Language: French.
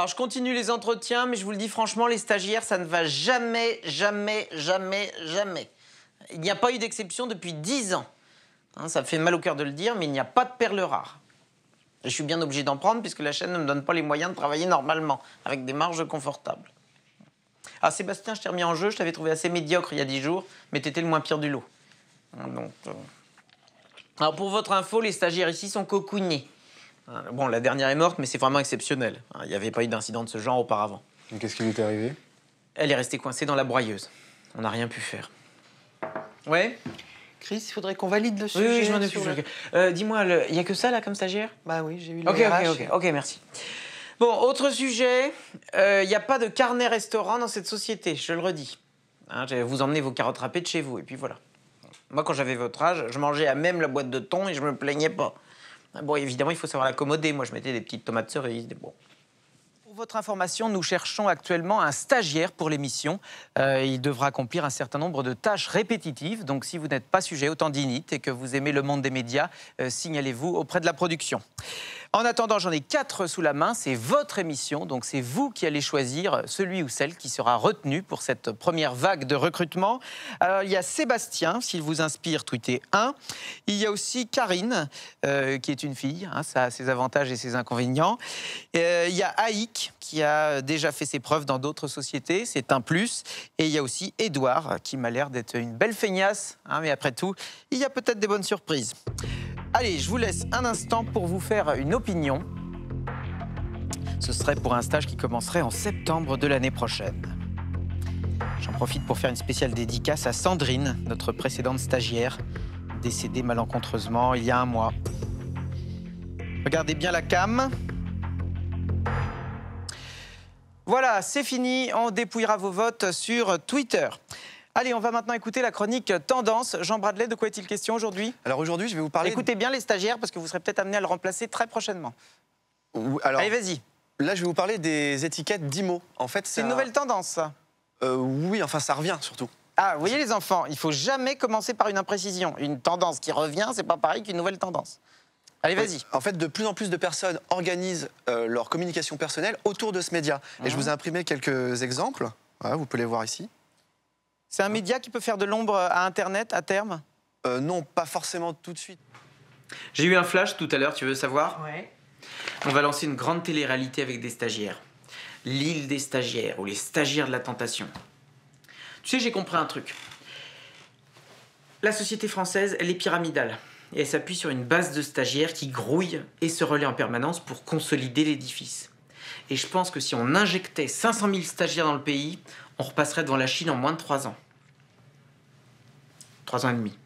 Alors, je continue les entretiens, mais je vous le dis franchement, les stagiaires, ça ne va jamais, jamais, jamais, jamais. Il n'y a pas eu d'exception depuis 10 ans. Hein, ça me fait mal au cœur de le dire, mais il n'y a pas de perles rares. Et je suis bien obligé d'en prendre puisque la chaîne ne me donne pas les moyens de travailler normalement, avec des marges confortables. Ah, Sébastien, je t'ai remis en jeu, je t'avais trouvé assez médiocre il y a 10 jours, mais t'étais le moins pire du lot. Donc, Alors, pour votre info, les stagiaires ici sont cocoonés. Bon, la dernière est morte, mais c'est vraiment exceptionnel. Il n'y avait pas eu d'incident de ce genre auparavant. Qu'est-ce qui lui est arrivé? Elle est restée coincée dans la broyeuse. On n'a rien pu faire. Ouais? Chris, il faudrait qu'on valide le sujet. Oui, je m'en occupe. Dis-moi, il n'y a que ça, là, comme stagiaire? Bah oui, j'ai eu le Ok, RH. ok, merci. Bon, autre sujet. Il n'y a pas de carnet restaurant dans cette société, je le redis. Hein, vous emmenez vos carottes râpées de chez vous, et puis voilà. Moi, quand j'avais votre âge, je mangeais à même la boîte de thon et je me plaignais pas. Bon, évidemment, il faut savoir l'accommoder. Moi, je mettais des petites tomates cerises, bon. Pour votre information, nous cherchons actuellement un stagiaire pour l'émission. Il devra accomplir un certain nombre de tâches répétitives. Donc, si vous n'êtes pas sujet au tendinite et que vous aimez le monde des médias, signalez-vous auprès de la production. En attendant, j'en ai 4 sous la main. C'est votre émission, donc c'est vous qui allez choisir celui ou celle qui sera retenu pour cette première vague de recrutement. Alors, il y a Sébastien, s'il vous inspire, tweetez 1. Il y a aussi Karine, qui est une fille. Hein, ça a ses avantages et ses inconvénients. Il y a Aïk, qui a déjà fait ses preuves dans d'autres sociétés. C'est un plus. Et il y a aussi Édouard, qui m'a l'air d'être une belle feignasse. Hein, mais après tout, il y a peut-être des bonnes surprises. Allez, je vous laisse un instant pour vous faire une opinion. Ce serait pour un stage qui commencerait en septembre de l'année prochaine. J'en profite pour faire une spéciale dédicace à Sandrine, notre précédente stagiaire, décédée malencontreusement il y a un mois. Regardez bien la cam. Voilà, c'est fini. On dépouillera vos votes sur Twitter. Allez, on va maintenant écouter la chronique Tendance. Jean Bradley, de quoi est-il question aujourd'hui? Alors aujourd'hui, je vais vous parler... Écoutez bien les stagiaires, parce que vous serez peut-être amenés à le remplacer très prochainement. Alors, allez, vas-y. Là, je vais vous parler des étiquettes d'IMO. En fait, c'est une nouvelle tendance, ça. Oui, enfin, ça revient surtout. Ah, vous voyez les enfants, il faut jamais commencer par une imprécision. Une tendance qui revient, c'est pas pareil qu'une nouvelle tendance. Allez, vas-y. En fait, de plus en plus de personnes organisent leur communication personnelle autour de ce média. Et je vous ai imprimé quelques exemples. Voilà, vous pouvez les voir ici. C'est un média qui peut faire de l'ombre à Internet à terme? Non, pas forcément tout de suite. J'ai eu un flash tout à l'heure, tu veux savoir? Ouais. On va lancer une grande télé-réalité avec des stagiaires. L'île des stagiaires, ou les stagiaires de la tentation. Tu sais, j'ai compris un truc. La société française, elle est pyramidale. Et elle s'appuie sur une base de stagiaires qui grouillent et se relaient en permanence pour consolider l'édifice. Et je pense que si on injectait 500 000 stagiaires dans le pays, on repasserait devant la Chine en moins de 3 ans. 3 ans et demi.